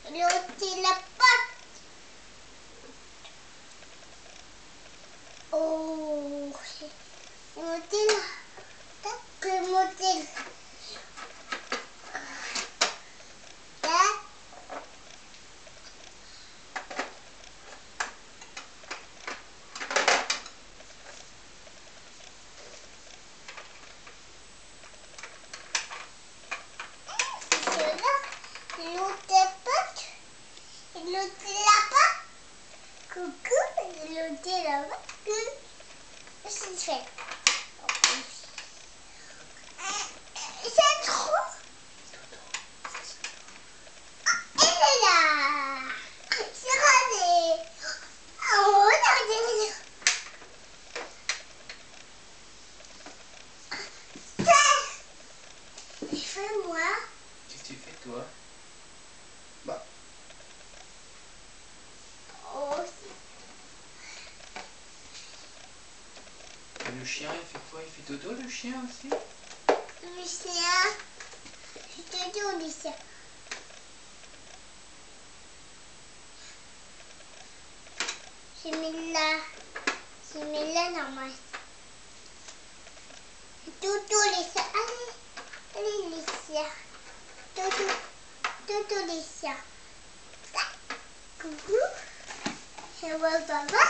L'autre la pâte. Oh, l'autre là. Tac, l'autre. Tac. L'autre pâte. L'autre la pâte. Coucou, l'autre la pâte. Qu'est-ce que tu fais? C'est trop. Elle est là. C'est raté. Oh, regardez. Fais-moi. Qu'est-ce que tu fais, toi? Bah. Oh. Le chien, il fait quoi? Il fait dodo, le chien aussi? Le chien. Je te dis au lycée. J'ai mis là normal. Toto lycée. Allez lycée. Toto lycée. Coucou. Je vois papa.